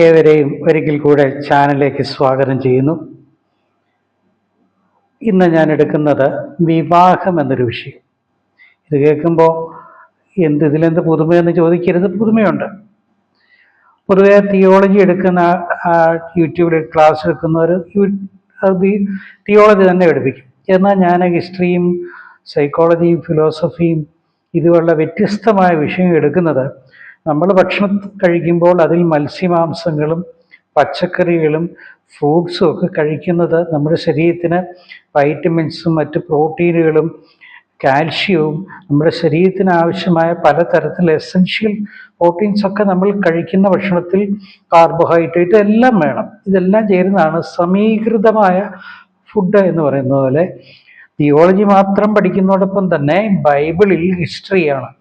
ഏവരെയും ഒരിക്കൽ കൂടെ ചാനലിലേക്ക് സ്വാഗതം ചെയ്യുന്നു. ഇന്ന് ഞാൻ എടുക്കുന്നത് വിവാഹം എന്നൊരു വിഷയം. ഇത് കേൾക്കുമ്പോൾ ഇതിലെന്ത് പുതുമയെന്ന് ചോദിക്കരുത്, പുതുമയുണ്ട്. പൊതുവെ തിയോളജി എടുക്കുന്ന യൂട്യൂബിൽ ക്ലാസ് എടുക്കുന്നവർ തിയോളജി തന്നെ പഠിപ്പിക്കും. എന്നാൽ ഞാൻ ഹിസ്റ്ററിയും സൈക്കോളജിയും ഫിലോസഫിയും ഇതുപോലുള്ള വ്യത്യസ്തമായ വിഷയം എടുക്കുന്നത് നമ്മൾ ഭക്ഷണം കഴിക്കുമ്പോൾ അതിൽ മത്സ്യമാംസങ്ങളും പച്ചക്കറികളും ഫ്രൂട്ട്സും ഒക്കെ കഴിക്കുന്നത് നമ്മുടെ ശരീരത്തിന് വൈറ്റമിൻസും മറ്റ് പ്രോട്ടീനുകളും കാൽഷ്യവും നമ്മുടെ ശരീരത്തിന് ആവശ്യമായ പലതരത്തിലുള്ള എസെൻഷ്യൽ പ്രോട്ടീൻസൊക്കെ നമ്മൾ കഴിക്കുന്ന ഭക്ഷണത്തിൽ കാർബോഹൈഡ്രേറ്റ് എല്ലാം വേണം. ഇതെല്ലാം ചേരുന്നതാണ് സമീകൃതമായ ഫുഡ് എന്ന് പറയുന്ന പോലെ തിയോളജി മാത്രം പഠിക്കുന്നതോടൊപ്പം തന്നെ ബൈബിളിൽ ഹിസ്റ്ററിയാണ്.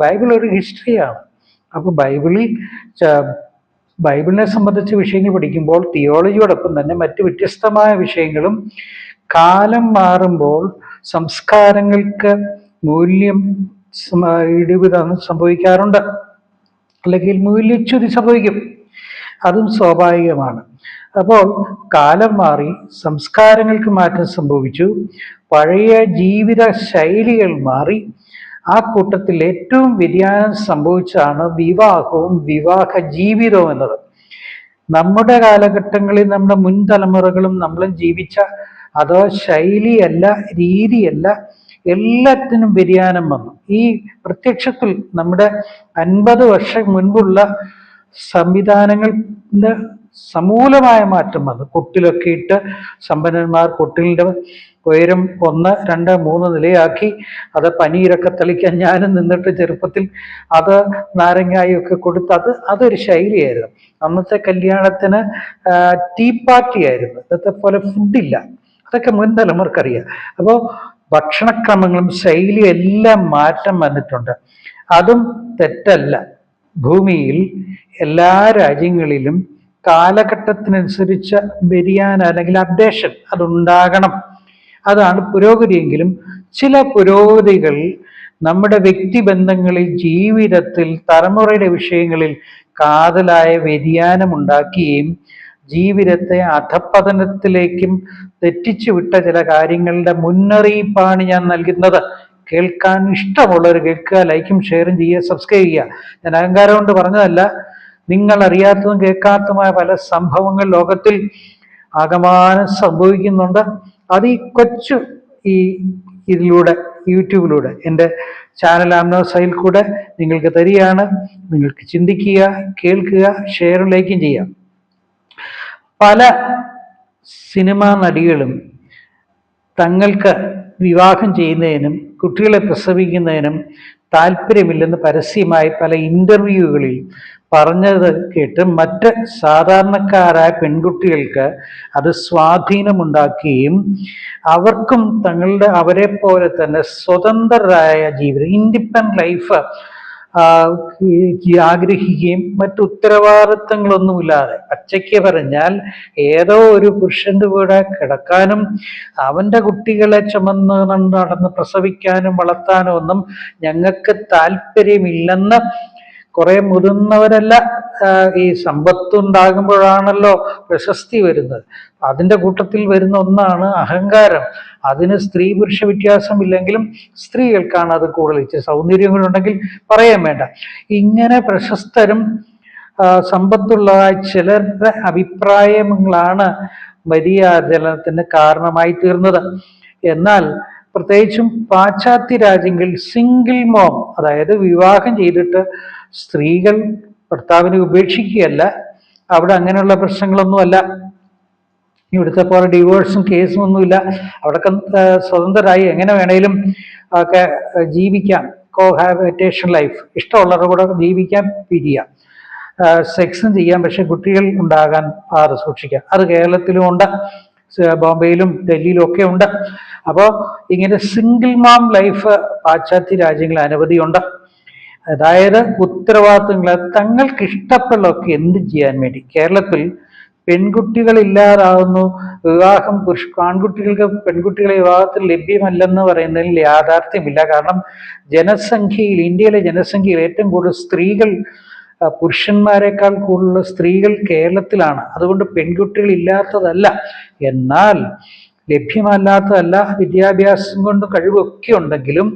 ബൈബിൾ ഒരു ഹിസ്റ്ററിയാണ്. അപ്പോൾ ബൈബിളിനെ സംബന്ധിച്ച വിഷയങ്ങൾ പഠിക്കുമ്പോൾ തിയോളജിയോടൊപ്പം തന്നെ മറ്റ് വ്യത്യസ്തമായ വിഷയങ്ങളും കാലം മാറുമ്പോൾ സംസ്കാരങ്ങൾക്ക് മൂല്യം ഇടിവ് സംഭവിക്കാറുണ്ട്, അല്ലെങ്കിൽ മൂല്യച്യുതി സംഭവിക്കും. അതും സ്വാഭാവികമാണ്. അപ്പോൾ കാലം മാറി, സംസ്കാരങ്ങൾക്ക് മാറ്റം സംഭവിച്ചു, പഴയ ജീവിത ശൈലികൾ മാറി. ആ കൂട്ടത്തിൽ ഏറ്റവും വ്യതിയാനം സംഭവിച്ചാണ് വിവാഹവും വിവാഹ ജീവിതവും എന്നത്. നമ്മുടെ കാലഘട്ടങ്ങളിൽ നമ്മുടെ മുൻ തലമുറകളും നമ്മളും ജീവിച്ച അതോ ശൈലിയല്ല, രീതിയല്ല, എല്ലാത്തിനും വ്യതിയാനം വന്നു. ഈ പ്രത്യക്ഷത്തിൽ നമ്മുടെ 50 വർഷം മുൻപുള്ള സംവിധാനങ്ങളുടെ സമൂലമായ മാറ്റം വന്നു. കൊട്ടിലൊക്കെ ഇട്ട് സമ്പന്നന്മാർ കൊട്ടിലിൻ്റെ ഉയരം 1, 2, 3 നിലയാക്കി അത് പനീരൊക്കെ തളിക്കാൻ ഞാനും നിന്നിട്ട് ചെറുപ്പത്തിൽ അത് നാരങ്ങായൊക്കെ കൊടുത്ത് അതൊരു ശൈലിയായിരുന്നു. അന്നത്തെ കല്യാണത്തിന് ടീ പാർട്ടി ആയിരുന്നു. ഇന്നത്തെ പോലെ ഫുഡില്ല. അതൊക്കെ മുൻ തലമുറക്കറിയാം. അപ്പോൾ ഭക്ഷണക്രമങ്ങളും ശൈലിയും എല്ലാം മാറ്റം വന്നിട്ടുണ്ട്. അതും തെറ്റല്ല. ഭൂമിയിൽ എല്ലാ രാജ്യങ്ങളിലും കാലഘട്ടത്തിനനുസരിച്ച വ്യതിയാനം അല്ലെങ്കിൽ അപ്ഡേഷൻ അതുണ്ടാകണം. അതാണ് പുരോഗതിയെങ്കിലും ചില പുരോഗതികൾ നമ്മുടെ വ്യക്തിബന്ധങ്ങളിൽ, ജീവിതത്തിൽ, തലമുറയുടെ വിഷയങ്ങളിൽ കാതലായ വ്യതിയാനം ഉണ്ടാക്കുകയും ജീവിതത്തെ അധപ്പതനത്തിലേക്കും തെറ്റിച്ചു വിട്ട ചില കാര്യങ്ങളുടെ മുന്നറിയിപ്പാണ് ഞാൻ നൽകുന്നത്. കേൾക്കാൻ ഇഷ്ടമുള്ളവർ കേൾക്കുക, ലൈക്കും ഷെയറും ചെയ്യുക, സബ്സ്ക്രൈബ് ചെയ്യുക. ഞാൻ അഹങ്കാരം കൊണ്ട് പറഞ്ഞതല്ല. നിങ്ങൾ അറിയാത്തതും കേൾക്കാത്തതുമായ പല സംഭവങ്ങൾ ലോകത്തിൽ ആകമാനം സംഭവിക്കുന്നുണ്ട്. അത് ഈ കൊച്ചു ഇതിലൂടെ, യൂട്യൂബിലൂടെ, എൻ്റെ ചാനൽ ആംനോസൈൽ കൂടെ നിങ്ങൾക്ക് തരികയാണ്. നിങ്ങൾക്ക് ചിന്തിക്കുക, കേൾക്കുക, ഷെയറും ലൈക്കും ചെയ്യാം. പല സിനിമാ നടികളും തങ്ങൾക്ക് വിവാഹം ചെയ്യുന്നതിനും കുട്ടികളെ പ്രസവിക്കുന്നതിനും താല്പര്യമില്ലെന്ന് പരസ്യമായി പല ഇന്റർവ്യൂകളിൽ പറഞ്ഞത് കേട്ട് മറ്റ് സാധാരണക്കാരായ പെൺകുട്ടികൾക്ക് അത് സ്വാധീനമുണ്ടാക്കുകയും അവർക്കും അവരെ പോലെ തന്നെ സ്വതന്ത്രരായ ജീവിതം, ഇൻഡിപെൻഡന്റ് ലൈഫ് ആഗ്രഹിക്കുകയും മറ്റു ഉത്തരവാദിത്തങ്ങളൊന്നുമില്ലാതെ, പച്ചയ്ക്ക് പറഞ്ഞാൽ ഏതോ ഒരു പുരുഷന്റെ കൂടെ കിടക്കാനും അവന്റെ കുട്ടികളെ ചുമന്ന് നടന്ന് പ്രസവിക്കാനും വളർത്താനും ഒന്നും ഞങ്ങൾക്ക് താല്പര്യമില്ലെന്ന് കുറെ മുതിർന്നവരല്ല. ഈ സമ്പത്തുണ്ടാകുമ്പോഴാണല്ലോ പ്രശസ്തി വരുന്നത്. അതിൻ്റെ കൂട്ടത്തിൽ വരുന്ന ഒന്നാണ് അഹങ്കാരം. അതിന് സ്ത്രീ പുരുഷ വ്യത്യാസമില്ലെങ്കിലും സ്ത്രീകൾക്കാണ് അത് കൂടുതൽ. ഇച്ചിരി സൗന്ദര്യങ്ങളുണ്ടെങ്കിൽ പറയാൻ വേണ്ട. ഇങ്ങനെ പ്രശസ്തരും സമ്പത്തുള്ളതായ ചിലരുടെ അഭിപ്രായങ്ങളാണ് മര്യാദനത്തിന് കാരണമായി തീർന്നത്. എന്നാൽ പ്രത്യേകിച്ചും പാശ്ചാത്യ രാജ്യങ്ങളിൽ സിംഗിൾ മോം, അതായത് വിവാഹം ചെയ്തിട്ട് സ്ത്രീകൾ ഭർത്താവിനെ ഉപേക്ഷിക്കുകയല്ല. അവിടെ അങ്ങനെയുള്ള പ്രശ്നങ്ങളൊന്നുമല്ല. ഇവിടുത്തെ പോലെ ഡിവോഴ്സും കേസും ഒന്നുമില്ല. അവിടെയൊക്കെ സ്വതന്ത്രരായി എങ്ങനെ വേണേലും ഒക്കെ ജീവിക്കാം. കോഹാബിറ്റേഷൻ ലൈഫ്, ഇഷ്ടമുള്ളവരുടെ കൂടെ ജീവിക്കാൻ, പിരിയാം, സെക്സും ചെയ്യാം. പക്ഷെ കുട്ടികൾ ഉണ്ടാകാൻ സൂക്ഷിക്കാം. അത് കേരളത്തിലും ഉണ്ട്, ബോംബെയിലും ഡൽഹിയിലും ഒക്കെ ഉണ്ട്. അപ്പോൾ ഇങ്ങനെ സിംഗിൾ മാം ലൈഫ് പാശ്ചാത്യ രാജ്യങ്ങളിൽ അനവധിയുണ്ട്. അതായത് ഉത്തരവാദിത്തങ്ങൾ തങ്ങൾക്ക് ഇഷ്ടമുള്ളതൊക്കെ എന്ത് ചെയ്യാൻ വേണ്ടി. കേരളത്തിൽ പെൺകുട്ടികൾ ഇല്ലാതാവുന്നു, വിവാഹം ആൺകുട്ടികൾക്ക് പെൺകുട്ടികളെ വിവാഹത്തിൽ ലഭ്യമല്ലെന്ന് പറയുന്നതിൽ യാഥാർത്ഥ്യമില്ല. കാരണം ഇന്ത്യയിലെ ജനസംഖ്യയിൽ ഏറ്റവും കൂടുതൽ സ്ത്രീകൾ പുരുഷന്മാരെക്കാൾ കൂടുതൽ സ്ത്രീകൾ കേരളത്തിലാണ്. അതുകൊണ്ട് പെൺകുട്ടികൾ ഇല്ലാത്തതല്ല, എന്നാൽ ലഭ്യമല്ലാത്തതല്ല. വിദ്യാഭ്യാസം കൊണ്ട് കഴിവൊക്കെ ഉണ്ടെങ്കിലും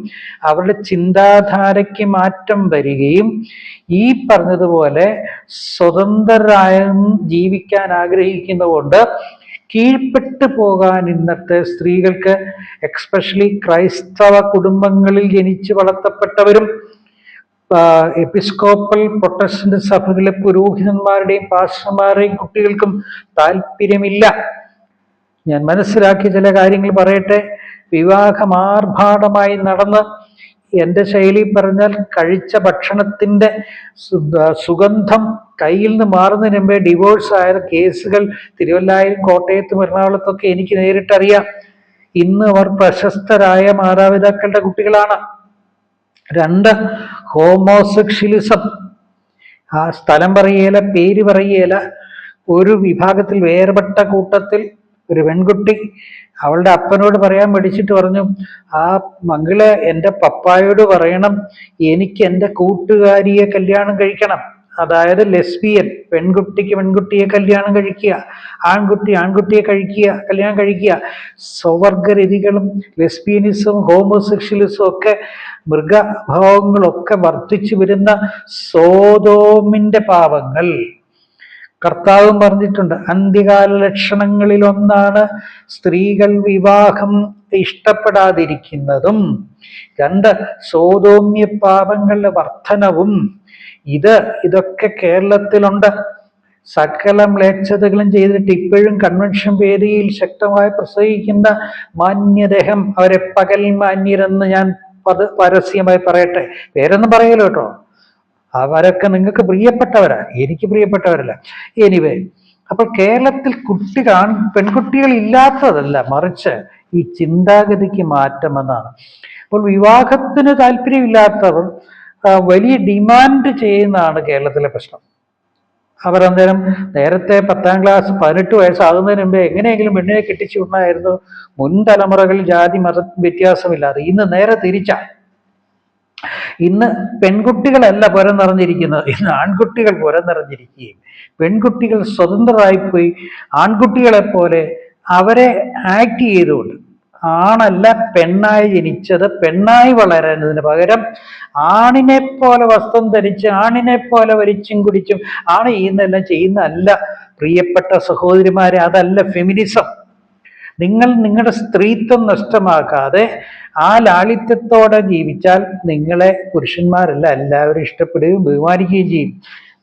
അവരുടെ ചിന്താധാരയ്ക്ക് മാറ്റം വരികയും ഈ പറഞ്ഞതുപോലെ സ്വതന്ത്രരായ ജീവിക്കാൻ ആഗ്രഹിക്കുന്നതുകൊണ്ട് കീഴ്പ്പെട്ടു പോകാൻ ഇന്നത്തെ സ്ത്രീകൾക്ക്, എക്സ്പെഷ്യലി ക്രൈസ്തവ കുടുംബങ്ങളിൽ ജനിച്ചു വളർത്തപ്പെട്ടവരും എപ്പിസ്കോപ്പൽ പ്രൊട്ടസ്റ്റന്റ് സഭകളിലെ പുരോഹിതന്മാരുടെയും പാസ്റ്റർമാരുടെയും കുട്ടികൾക്കും താല്പര്യമില്ല. ഞാൻ മനസ്സിലാക്കിയ ചില കാര്യങ്ങൾ പറയട്ടെ. വിവാഹം ആർഭാടമായി നടന്ന്, എൻ്റെ ശൈലി പറഞ്ഞാൽ കഴിച്ച ഭക്ഷണത്തിൻ്റെ സുഗന്ധം കയ്യിൽ നിന്ന് മാറുന്നതിന് മുമ്പേ ഡിവോഴ്സ് ആയ കേസുകൾ തിരുവല്ലായിലും കോട്ടയത്തും എറണാകുളത്തൊക്കെ എനിക്ക് നേരിട്ടറിയാം. ഇന്ന് അവർ പ്രശസ്തരായ മാതാപിതാക്കളുടെ കുട്ടികളാണ്. 2, ഹോമോസെക്ഷലിസം. ആ സ്ഥലം പറയേല, പേര് പറയേല. ഒരു വിഭാഗത്തിൽ വേർപെട്ട കൂട്ടത്തിൽ ഒരു പെൺകുട്ടി അവളുടെ അപ്പനോട് പറയാൻ പഠിച്ചിട്ട് പറഞ്ഞു, ആ മകള് എൻ്റെ പപ്പായോട് പറയണം എനിക്ക് എൻ്റെ കൂട്ടുകാരിയെ കല്യാണം കഴിക്കണം. അതായത് ലെസ്ബിയൻ, പെൺകുട്ടിക്ക് പെൺകുട്ടിയെ കല്യാണം കഴിക്കുക, ആൺകുട്ടി ആൺകുട്ടിയെ കല്യാണം കഴിക്കുക. സ്വവർഗരതികളും ലെസ്ബിയനിസവും ഹോമോസെക്ഷലിസവും ഒക്കെ മൃഗഭാവങ്ങളൊക്കെ വർദ്ധിച്ചു വരുന്ന സോതോമിന്റെ പാപങ്ങൾ. കർത്താവും പറഞ്ഞിട്ടുണ്ട്, അന്ത്യകാല ലക്ഷണങ്ങളിൽ ഒന്നാണ് സ്ത്രീകൾ വിവാഹം ഇഷ്ടപ്പെടാതിരിക്കുന്നതും. 2, സോതോമ്യ പാപങ്ങളുടെ വർധനവും. ഇതൊക്കെ കേരളത്തിലുണ്ട്. സകല മ്ലേച്ഛതകളും ചെയ്തിട്ട് ഇപ്പോഴും കൺവെൻഷൻ വേദിയിൽ ശക്തമായി പ്രസംഗിക്കുന്ന മാന്യദേഹം, അവരെ പകൽ മാന്യരെന്ന് ഞാൻ പരസ്യമായി പറയട്ടെ, പേരൊന്നും പറയല്ലോ കേട്ടോ. അവരൊക്കെ നിങ്ങൾക്ക് പ്രിയപ്പെട്ടവരാ, എനിക്ക് പ്രിയപ്പെട്ടവരല്ല. എനിവേ, അപ്പോൾ കേരളത്തിൽ പെൺകുട്ടികൾ ഇല്ലാത്തതല്ല, മറിച്ച് ഈ ചിന്താഗതിക്ക് മാറ്റമെന്നാണ്. അപ്പോൾ വിവാഹത്തിന് താല്പര്യമില്ലാത്തവർ വലിയ ഡിമാൻഡ് ചെയ്യുന്നതാണ് കേരളത്തിലെ പ്രശ്നം. അവരന്നേരം നേരത്തെ 10ാം ക്ലാസ് 18 വയസ്സാകുന്നതിന് മുമ്പേ എങ്ങനെയെങ്കിലും പെണ്ണിനെ കെട്ടിച്ചു വിടണമായിരുന്നു. മുൻ തലമുറകളിൽ ജാതി മത വ്യത്യാസമില്ലാതെ. ഇന്ന് നേരെ തിരിച്ചാ. ഇന്ന് പെൺകുട്ടികളല്ല പുര നിറഞ്ഞിരിക്കുന്നത്, ഇന്ന് ആൺകുട്ടികൾ പുര നിറഞ്ഞിരിക്കുകയും പെൺകുട്ടികൾ സ്വതന്ത്രരായിപ്പോയി ആൺകുട്ടികളെ പോലെ അവരെ ആക്ട് ചെയ്തുകൊണ്ട്, ആണല്ല പെണ്ണായി ജനിച്ചത്, പെണ്ണായി വളരുന്നതിന് പകരം ആണിനെ പോലെ വസ്ത്രം ധരിച്ച് ആണിനെ പോലെ വലിച്ചും കുടിച്ചും ആണ് ചെയ്യുന്നതെല്ലാം ചെയ്യുന്നതല്ല പ്രിയപ്പെട്ട സഹോദരിമാരെ. അതല്ല ഫെമിനിസം. നിങ്ങൾ നിങ്ങളുടെ സ്ത്രീത്വം നഷ്ടമാക്കാതെ ആ ലാളിത്യത്തോടെ ജീവിച്ചാൽ നിങ്ങളെ പുരുഷന്മാരല്ല എല്ലാവരും ഇഷ്ടപ്പെടുകയും ബഹുമാനിക്കുകയും ചെയ്യും.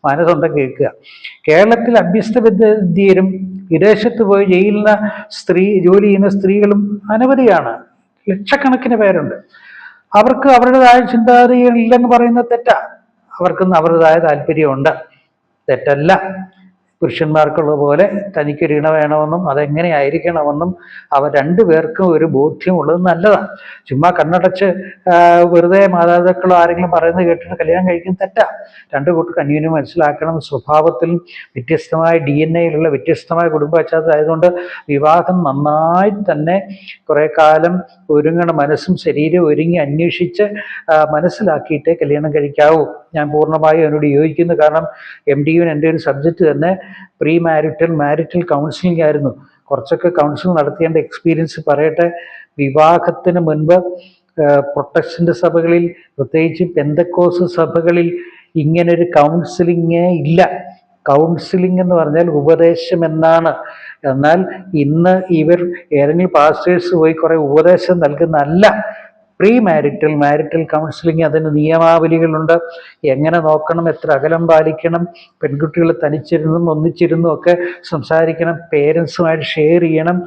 മനസ്സൊന്തം കേൾക്കുക. കേരളത്തിൽ അഭ്യസ്തവിദ്യരും വിദേശത്ത് പോയി ജോലി ചെയ്യുന്ന സ്ത്രീകളും അനവധിയാണ്, ലക്ഷക്കണക്കിന് പേരുണ്ട്. അവർക്ക് അവരുടേതായ ചിന്താഗതികളില്ലെന്ന് പറയുന്നത് തെറ്റാ. അവർക്കൊന്നും അവരുടേതായ താല്പര്യമുണ്ട്, തെറ്റല്ല. പുരുഷന്മാർക്കുള്ളത് പോലെ തനിക്കൊരു ഇണ വേണമെന്നും അതെങ്ങനെ ആയിരിക്കണമെന്നും അവർ രണ്ടുപേർക്കും ഒരു ബോധ്യമുള്ളത് നല്ലതാണ്. ചുമ്മാ കണ്ണടച്ച് വെറുതെ മാതാപിതാക്കളോ ആരെങ്കിലും പറയുന്നത് കേട്ടിട്ട് കല്യാണം കഴിക്കുന്നത് തെറ്റാ. രണ്ടു കൂട്ടർക്ക് അന്യോന്യം മനസ്സിലാക്കണം. സ്വഭാവത്തിൽ വ്യത്യസ്തമായ DNA-യിലുള്ള വ്യത്യസ്തമായ കുടുംബ പശ്ചാത്തലമായതുകൊണ്ട് വിവാഹം നന്നായി തന്നെ കുറെ കാലം ഒരുങ്ങണം. മനസ്സും ശരീരവും ഒരുങ്ങി അന്വേഷിച്ച് മനസ്സിലാക്കിയിട്ടേ കല്യാണം കഴിക്കാവൂ. ഞാൻ പൂർണ്ണമായും അതിനോട് യോജിക്കുന്നു. കാരണം MDU എൻ്റെ ഒരു സബ്ജക്റ്റ് തന്നെ പ്രീ മാരിറ്റൽ കൗൺസിലിംഗ് ആയിരുന്നു. കുറച്ചൊക്കെ കൗൺസിലിംഗ് നടത്തേണ്ട എക്സ്പീരിയൻസ് പറയട്ടെ. വിവാഹത്തിന് മുൻപ് പ്രൊട്ടസ്റ്റന്റ് സഭകളിൽ, പ്രത്യേകിച്ച് പെന്തക്കോസ് സഭകളിൽ ഇങ്ങനൊരു കൗൺസിലിംഗേ ഇല്ല. കൗൺസിലിംഗ് എന്ന് പറഞ്ഞാൽ ഉപദേശം എന്നാണ്. എന്നാൽ ഇന്ന് ഇവർ ഏതെങ്കിലും പാസ്റ്റേഴ്സ് പോയി കുറെ ഉപദേശം നൽകുന്നതല്ല. പ്രീ മാരിറ്റൽ കൗൺസിലിംഗ്, അതിന് നിയമാവലികളുണ്ട്. എങ്ങനെ നോക്കണം, എത്ര അകലം പാലിക്കണം, പെൺകുട്ടികൾ തനിച്ചിരുന്നും ഒന്നിച്ചിരുന്നും ഒക്കെ സംസാരിക്കണം, പേരൻസുമായിട്ട് ഷെയർ ചെയ്യണം.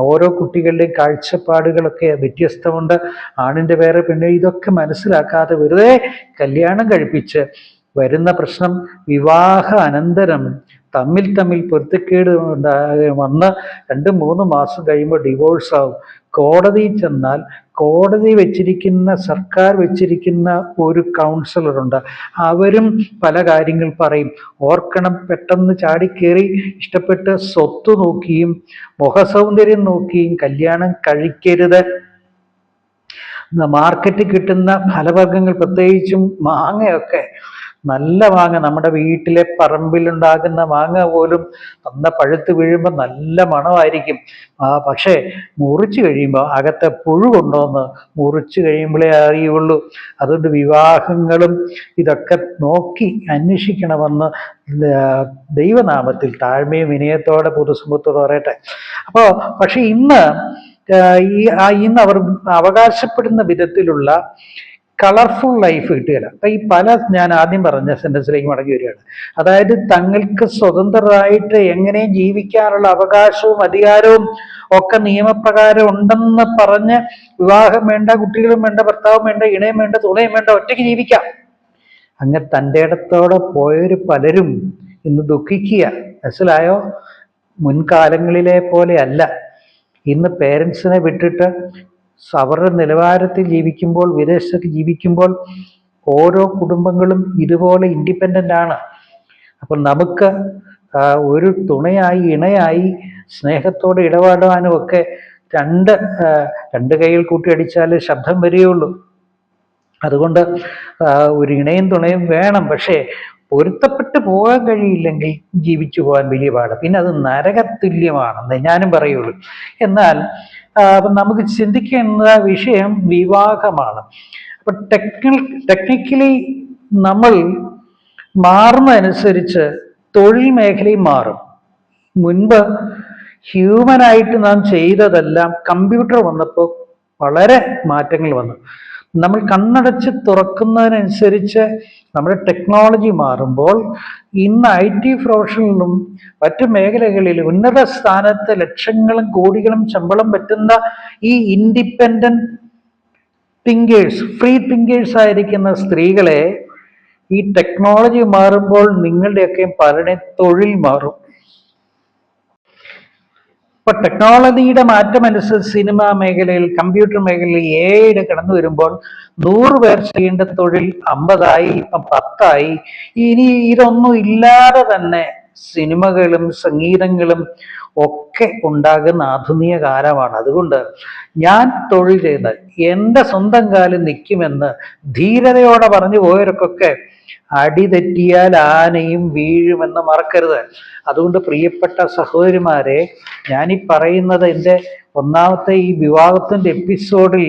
ഓരോ കുട്ടികളുടെയും കാഴ്ചപ്പാടുകളൊക്കെ വ്യത്യസ്തമുണ്ട്. ആണിൻ്റെ വേറെ പെണ്ണ്, ഇതൊക്കെ മനസ്സിലാക്കാതെ വെറുതെ കല്യാണം കഴിപ്പിച്ച് വരുന്ന പ്രശ്നം വിവാഹ അനന്തരം തമ്മിൽ പൊരുത്തക്കേട് വന്ന് 2-3 മാസം കഴിയുമ്പോൾ ഡിവോഴ്സ് ആവും. കോടതിയിൽ ചെന്നാൽ കോടതി വെച്ചിരിക്കുന്ന, സർക്കാർ വെച്ചിരിക്കുന്ന ഒരു കൗൺസിലറുണ്ട്. അവരും പല കാര്യങ്ങൾ പറയും. ഓർക്കണം, പെട്ടെന്ന് ചാടിക്കേറി ഇഷ്ടപ്പെട്ട് സ്വത്ത് നോക്കിയും മുഖസൗന്ദര്യം നോക്കിയും കല്യാണം കഴിക്കരുത്. മാർക്കറ്റിൽ കിട്ടുന്ന ഫലവർഗ്ഗങ്ങൾ, പ്രത്യേകിച്ചും മാങ്ങയൊക്കെ, നല്ല മാങ്ങ, നമ്മുടെ വീട്ടിലെ പറമ്പിലുണ്ടാകുന്ന മാങ്ങ പോലും നന്ന പഴുത്ത് വീഴുമ്പോൾ നല്ല മണമായിരിക്കും. പക്ഷേ മുറിച്ച് കഴിയുമ്പോൾ അകത്തെ പുഴു കൊണ്ടോന്ന് മുറിച്ച് കഴിയുമ്പോഴേ അറിയുള്ളൂ. അതുകൊണ്ട് വിവാഹങ്ങളും ഇതൊക്കെ നോക്കി അന്വേഷിക്കണമെന്ന് ദൈവനാമത്തിൽ താഴ്മയും വിനയത്തോടെ പൊതുസമൂഹത്തോട് പറയട്ടെ. പക്ഷെ ഇന്ന് അവർ അവകാശപ്പെടുന്ന വിധത്തിലുള്ള കളർഫുൾ ലൈഫ് കിട്ടുകയില്ല. അപ്പൊ ഞാൻ ആദ്യം പറഞ്ഞ സെന്റൻസിലേക്ക് മടങ്ങി വരികയാണ്. അതായത് തങ്ങൾക്ക് സ്വതന്ത്രരായിട്ട് എങ്ങനെയും ജീവിക്കാനുള്ള അവകാശവും അധികാരവും ഒക്കെ നിയമപ്രകാരം ഉണ്ടെന്ന് പറഞ്ഞ് വിവാഹം വേണ്ട, കുട്ടികളും വേണ്ട, ഭർത്താവും വേണ്ട, ഇണയും വേണ്ട, തുണയും വേണ്ട, ഒറ്റയ്ക്ക് ജീവിക്കാം. അങ്ങ് തൻ്റെ ഇടത്തോടെ പോയൊരു പലരും ഇന്ന് ദുഃഖിക്കുക. മനസ്സിലായോ? മുൻകാലങ്ങളിലെ പോലെ അല്ല. ഇന്ന് പേരൻസിനെ വിട്ടിട്ട് അവരുടെ നിലവാരത്തിൽ ജീവിക്കുമ്പോൾ, വിദേശത്ത് ജീവിക്കുമ്പോൾ ഓരോ കുടുംബങ്ങളും ഇതുപോലെ ഇൻഡിപെൻഡൻ്റ് ആണ്. അപ്പം നമുക്ക് ഒരു തുണയായി, ഇണയായി, സ്നേഹത്തോടെ ഇടപെടാനും ഒക്കെ രണ്ട് കൈകൾ കൂട്ടിയടിച്ചാൽ ശബ്ദം വരികയുള്ളൂ. അതുകൊണ്ട് ഒരു ഇണയും തുണയും വേണം. പക്ഷേ പൊരുത്തപ്പെട്ട് പോകാൻ കഴിയില്ലെങ്കിൽ ജീവിച്ചു പോകാൻ വലിയ പാട്. പിന്നെ അത് നരകതുല്യമാണെന്ന് ഞാനും പറയുള്ളൂ. എന്നാൽ നമുക്ക് ചിന്തിക്കേണ്ട വിഷയം വിവാഹമാണ്. അപ്പൊ ടെക്നിക്കലി നമ്മൾ മാറുന്നതനുസരിച്ച് തൊഴിൽ മേഖലയും മാറും. മുൻപ് ഹ്യൂമനായിട്ട് നാം ചെയ്തതെല്ലാം കമ്പ്യൂട്ടർ വന്നപ്പോൾ വളരെ മാറ്റങ്ങൾ വന്നു. നമ്മൾ കണ്ണടച്ച് തുറക്കുന്നതിനനുസരിച്ച് നമ്മുടെ ടെക്നോളജി മാറുമ്പോൾ ഇന്ന് IT പ്രൊഫഷണലിലും മറ്റു മേഖലകളിൽ ഉന്നത സ്ഥാനത്ത് ലക്ഷങ്ങളും കോടികളും ശമ്പളം പറ്റുന്ന ഈ ഇൻഡിപെൻഡന്റ് തിങ്കേഴ്സ്, ഫ്രീ തിങ്കേഴ്സ് ആയിരിക്കുന്ന സ്ത്രീകളെ ഈ ടെക്നോളജി മാറുമ്പോൾ നിങ്ങളുടെയൊക്കെ പലരുടെയും തൊഴിൽ മാറും. ഇപ്പൊ ടെക്നോളജിയുടെ മാറ്റമനുസരിച്ച് സിനിമാ മേഖലയിൽ, കമ്പ്യൂട്ടർ മേഖലയിൽ AI കടന്നു വരുമ്പോൾ 100 പേർ ചെയ്യേണ്ട തൊഴിൽ 50 ഇപ്പം 10. ഇനി ഇതൊന്നും ഇല്ലാതെ തന്നെ സിനിമകളും സംഗീതങ്ങളും ഒക്കെ ഉണ്ടാകുന്ന ആധുനിക കാലമാണ്. അതുകൊണ്ട് ഞാൻ തൊഴിൽ ചെയ്ത് എൻ്റെ സ്വന്തം കാലിൽ നിൽക്കുമെന്ന് ധീരതയോടെ പറഞ്ഞു പോയവർക്കൊക്കെ അടിതെറ്റിയാൽ ആനയും വീഴുമെന്ന് മറക്കരുത്. അതുകൊണ്ട് പ്രിയപ്പെട്ട സഹോദരിമാരെ, ഞാനീ പറയുന്നത് എൻ്റെ ഒന്നാമത്തെ ഈ വിവാഹത്തിൻ്റെ എപ്പിസോഡിൽ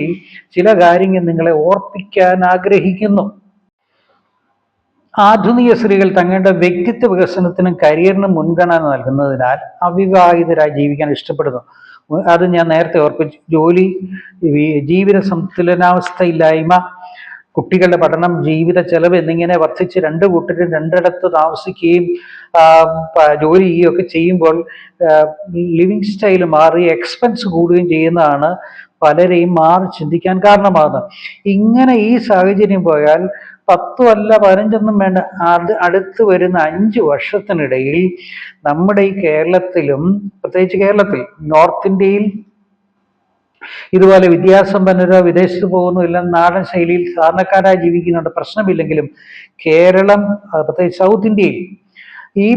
ചില കാര്യങ്ങൾ നിങ്ങളെ ഓർപ്പിക്കാൻ ആഗ്രഹിക്കുന്നു. ആധുനിക സ്ത്രീകൾ തങ്ങളുടെ വ്യക്തിത്വ വികസനത്തിനും കരിയറിനും മുൻഗണന നൽകുന്നതിനാൽ അവിവാഹിതരായി ജീവിക്കാൻ ഇഷ്ടപ്പെടുന്നു. അത് ഞാൻ നേരത്തെ ഓർപ്പിച്ചു. ജോലി, ജീവിത സന്തുലനാവസ്ഥയില്ലായ്മ, കുട്ടികളുടെ പഠനം, ജീവിത ചെലവ് എന്നിങ്ങനെ വർദ്ധിച്ച് രണ്ട് കൂട്ടരും രണ്ടിടത്ത് താമസിക്കുകയും ജോലി ചെയ്യുകയൊക്കെ ചെയ്യുമ്പോൾ ലിവിങ് സ്റ്റൈൽ മാറി എക്സ്പെൻസ് കൂടുകയും ചെയ്യുന്നതാണ് പലരെയും മാറി ചിന്തിക്കാൻ കാരണമാകുന്നത്. ഇങ്ങനെ ഈ സാഹചര്യം പോയാൽ 10 അല്ല 15 വേണ്ട, അടുത്ത് വരുന്ന 5 വർഷത്തിനിടയിൽ നമ്മുടെ ഈ കേരളത്തിലും, പ്രത്യേകിച്ച് കേരളത്തിൽ, നോർത്ത് ഇന്ത്യയിൽ ഇതുപോലെ വിദ്യാസമ്പന്നരോ വിദേശത്ത് പോകുന്നില്ല, നാടൻ ശൈലിയിൽ സാധാരണക്കാരായി ജീവിക്കുന്നുണ്ട്, പ്രശ്നമില്ലെങ്കിലും കേരളം, പ്രത്യേകിച്ച് സൗത്ത് ഇന്ത്യയിൽ ഈ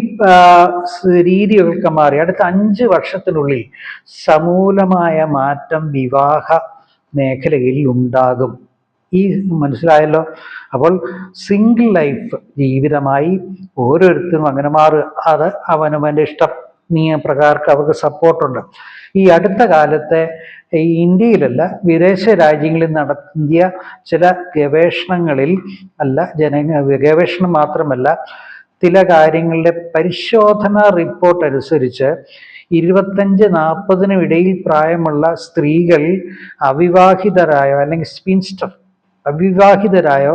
രീതികളൊക്കെ മാറി അടുത്ത 5 വർഷത്തിനുള്ളിൽ സമൂലമായ മാറ്റം വിവാഹ മേഖലയിൽ ഉണ്ടാകും. മനസ്സിലായല്ലോ? അപ്പോൾ സിംഗിൾ ലൈഫ് ജീവിതമായി ഓരോരുത്തരും അങ്ങനെ മാറുക. അത് അവനവൻ്റെ ഇഷ്ടം, നിയമപ്രകാരം അവർക്ക് സപ്പോർട്ടുണ്ട്. ഈ അടുത്ത കാലത്തെ ഇന്ത്യയിലല്ല, വിദേശ രാജ്യങ്ങളിൽ നടത്തിയ ചില ഗവേഷണങ്ങളിൽ ഗവേഷണം മാത്രമല്ല, ചില കാര്യങ്ങളുടെ പരിശോധന റിപ്പോർട്ട് അനുസരിച്ച് 25-40 ഇടയിൽ പ്രായമുള്ള സ്ത്രീകൾ അവിവാഹിതരായോ അല്ലെങ്കിൽ സ്പിൻസ്റ്റർ, അവിവാഹിതരായോ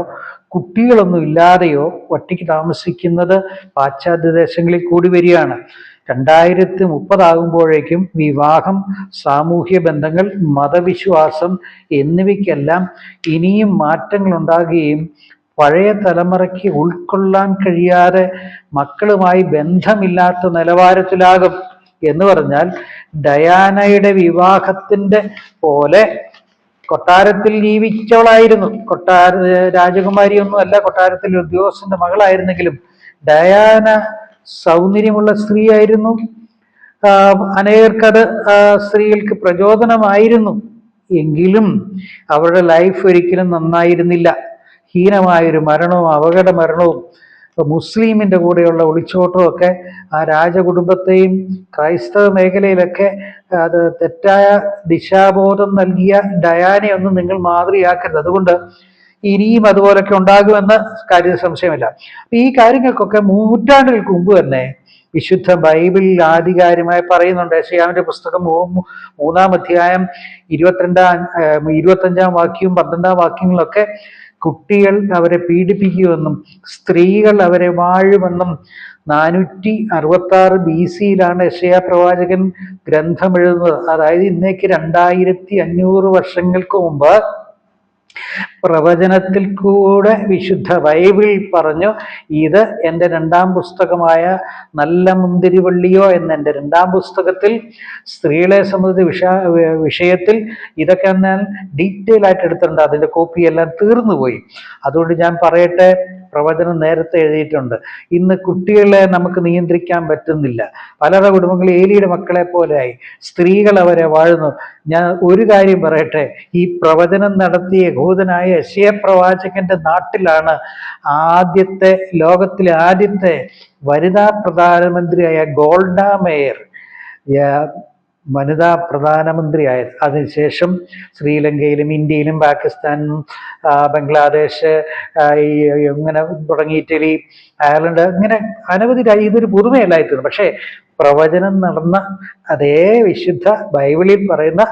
കുട്ടികളൊന്നും ഇല്ലാതെയോ ഒറ്റയ്ക്ക് താമസിക്കുന്നത് പാശ്ചാത്യ ദേശങ്ങളിൽ കൂടി വരികയാണ്. 2030 ആകുമ്പോഴേക്കും വിവാഹം, സാമൂഹ്യ ബന്ധങ്ങൾ, മതവിശ്വാസം എന്നിവയ്ക്കെല്ലാം ഇനിയും മാറ്റങ്ങൾ ഉണ്ടാകുകയും പഴയ തലമുറയ്ക്ക് ഉൾക്കൊള്ളാൻ കഴിയാതെ മക്കളുമായി ബന്ധമില്ലാത്ത നിലവാരത്തിലാകും. എന്ന് പറഞ്ഞാൽ ഡയാനയുടെ വിവാഹത്തിൻ്റെ പോലെ കൊട്ടാരത്തിൽ ജീവിച്ചവളായിരുന്നു, രാജകുമാരിയൊന്നും അല്ല, കൊട്ടാരത്തിൽ ഉദ്യോഗസ്ഥന്റെ മകളായിരുന്നെങ്കിലും ഡയാന സൗന്ദര്യമുള്ള സ്ത്രീയായിരുന്നു. അനേകർക്കത് സ്ത്രീകൾക്ക് പ്രചോദനമായിരുന്നു. എങ്കിലും അവരുടെ ലൈഫ് ഒരിക്കലും നന്നായിരുന്നില്ല. ഹീനമായൊരു മരണവും അപകട മരണവും മുസ്ലിമിൻ്റെ കൂടെയുള്ള ഒളിച്ചോട്ടവും ഒക്കെ ആ രാജകുടുംബത്തെയും ക്രൈസ്തവ മേഖലയിലൊക്കെ അത് തെറ്റായ ദിശാബോധം നൽകിയ ഡയാനെയൊന്നും നിങ്ങൾ മാതൃകയാക്കരുത്. അതുകൊണ്ട് ഇനിയും അതുപോലൊക്കെ ഉണ്ടാകുമെന്ന് കാര്യത്തിൽ സംശയമില്ല. ഈ കാര്യങ്ങൾക്കൊക്കെ നൂറ്റാണ്ടുകൾക്ക് മുമ്പ് തന്നെ വിശുദ്ധ ബൈബിളിൽ ആധികാരികമായി പറയുന്നുണ്ട്. യെശയ്യാവിന്റെ പുസ്തകം 3-ാം അധ്യായം 25-ാം വാക്യവും 12-ാം വാക്യങ്ങളൊക്കെ കുട്ടികൾ അവരെ പീഡിപ്പിക്കുമെന്നും സ്ത്രീകൾ അവരെ വാഴുമെന്നും 466 BC യെശയ്യാ പ്രവാചകൻ ഗ്രന്ഥം എഴുതുന്നത്. അതായത് ഇന്നേക്ക് 2500 വർഷങ്ങൾക്ക് മുമ്പ് പ്രവചനത്തിൽ കൂടെ വിശുദ്ധ ബൈബിൾ പറഞ്ഞു, ഇത് എൻ്റെ 2-ാം പുസ്തകമായ നല്ല മുന്തിരിവള്ളിയോ എന്ന എൻ്റെ 2-ാം പുസ്തകത്തിൽ സ്ത്രീകളെ സംബന്ധിച്ച വിഷയത്തിൽ ഇതൊക്കെ ഞാൻ ഡീറ്റെയിൽ ആയിട്ട് എടുത്തിട്ടുണ്ട്. അതിൻ്റെ കോപ്പിയെല്ലാം തീർന്നുപോയി. അതുകൊണ്ട് ഞാൻ പറയട്ടെ, പ്രവചനം നേരത്തെ എഴുതിയിട്ടുണ്ട്. ഇന്ന് കുട്ടികളെ നമുക്ക് നിയന്ത്രിക്കാൻ പറ്റുന്നില്ല. പലരുടെ കുടുംബങ്ങൾ ഏലിയുടെ മക്കളെ പോലെയായി. സ്ത്രീകൾ അവരെ വാഴുന്നു. ഞാൻ ഒരു കാര്യം പറയട്ടെ, ഈ പ്രവചനം നടത്തിയ യഹൂദനായ യെശയ്യാ പ്രവാചകന്റെ നാട്ടിലാണ് ലോകത്തിലെ ആദ്യത്തെ വനിതാ പ്രധാനമന്ത്രിയായ ഗോൾഡ മേയർ വനിതാ പ്രധാനമന്ത്രിയായത്. അതിനുശേഷം ശ്രീലങ്കയിലും ഇന്ത്യയിലും പാകിസ്ഥാനും ബംഗ്ലാദേശ് ഇങ്ങനെ തുടങ്ങി ഇറ്റലി, അയർലൻഡ്, ഇങ്ങനെ അനവധി ഇതൊരു പുതുമയല്ലായിത്തീർന്നു. പക്ഷേ പ്രവചനം നടന്ന അതേ വിശുദ്ധ ബൈബിളിൽ പറയുന്ന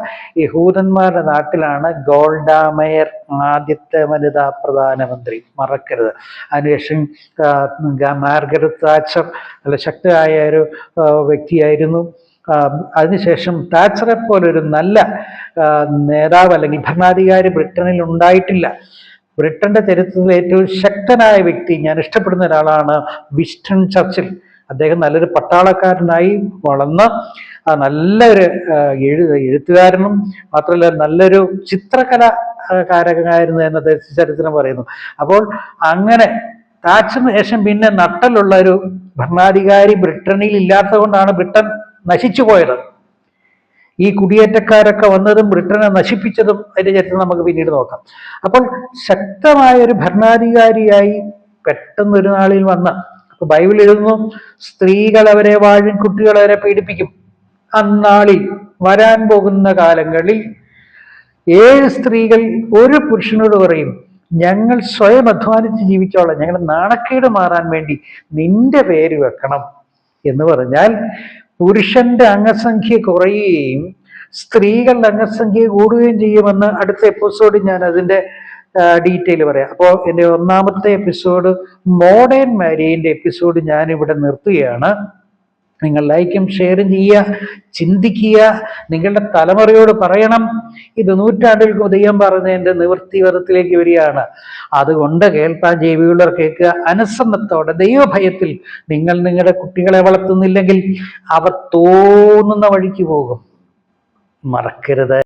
യഹൂദന്മാരുടെ നാട്ടിലാണ് ഗോൾഡ മേയർ ആദ്യത്തെ വനിതാ പ്രധാനമന്ത്രി. മറക്കരുത്. അതിനുശേഷം മാർഗരറ്റ് താച്ചർ നല്ല ശക്തയായ ഒരു വ്യക്തിയായിരുന്നു. അതിനുശേഷം താച്ചറെ പോലൊരു നല്ല നേതാവ് അല്ലെങ്കിൽ ഭരണാധികാരി ബ്രിട്ടനിൽ ഉണ്ടായിട്ടില്ല. ബ്രിട്ടന്റെ ചരിത്രത്തിൽ ഏറ്റവും ശക്തനായ വ്യക്തി, ഞാൻ ഇഷ്ടപ്പെടുന്ന ഒരാളാണ് വിൻസ്റ്റൺ ചർച്ചിൽ. അദ്ദേഹം നല്ലൊരു പട്ടാളക്കാരനായി വളർന്ന് നല്ലൊരു എഴുത്തുകാരനും മാത്രമല്ല നല്ലൊരു ചിത്രകലാകാരനായിരുന്നു എന്നത് ചരിത്രം പറയുന്നു. അപ്പോൾ അങ്ങനെ താച്ചറിന് ശേഷം പിന്നെ നട്ടലുള്ള ഒരു ഭരണാധികാരി ബ്രിട്ടനിൽ ഇല്ലാത്തത് കൊണ്ടാണ് ബ്രിട്ടൻ നശിച്ചു പോയത്. ഈ കുടിയേറ്റക്കാരൊക്കെ വന്നതും ബ്രിട്ടനെ നശിപ്പിച്ചതും അതിന്റെ ചരിത്രം നമുക്ക് പിന്നീട് നോക്കാം. അപ്പോൾ ശക്തമായ ഒരു ഭരണാധികാരിയായി പെട്ടെന്ന് ഒരു നാളിൽ വന്ന, അപ്പൊ ബൈബിൾ എഴുതുന്നു, സ്ത്രീകൾ അവരെ വാഴും, കുട്ടികൾ അവരെ പീഡിപ്പിക്കും. അന്നാളിൽ വരാൻ പോകുന്ന കാലങ്ങളിൽ 7 സ്ത്രീകൾ ഒരു പുരുഷനോട് പറയും, ഞങ്ങൾ സ്വയം അധ്വാനിച്ച് ജീവിച്ചോളാം, ഞങ്ങൾ നാണക്കേട് മാറാൻ വേണ്ടി നിന്റെ പേര് വെക്കണം എന്ന് പറഞ്ഞാൽ പുരുഷന്റെ അംഗസംഖ്യ കുറയുകയും സ്ത്രീകളുടെ അംഗസംഖ്യ കൂടുകയും ചെയ്യുമെന്ന് അടുത്ത എപ്പിസോഡിൽ ഞാൻ അതിൻ്റെ ഡീറ്റെയിൽ പറയാം. അപ്പോൾ എൻ്റെ 1-ാമത്തെ എപ്പിസോഡ് മോഡേൺ മാരിയൻ്റെ എപ്പിസോഡ് ഞാനിവിടെ നിർത്തുകയാണ്. നിങ്ങൾ ലൈക്കും ഷെയറും ചെയ്യുക, ചിന്തിക്കുക, നിങ്ങളുടെ തലമുറയോട് പറയണം, ഇത് നൂറ്റാണ്ടുകൾക്ക് ദൈവം പറഞ്ഞതിൻ്റെ നിവൃത്തിവരത്തിലേക്ക് വരികയാണ്. അതുകൊണ്ട് കേൾപ്പാൻ ജീവികളർ കേൾക്കുക, അനുസരണത്തോടെ ദൈവഭയത്തിൽ. നിങ്ങൾ നിങ്ങളുടെ കുട്ടികളെ വളർത്തുന്നില്ലെങ്കിൽ അവർ തോന്നുന്ന വഴിക്ക് പോകും. മറക്കരുത്.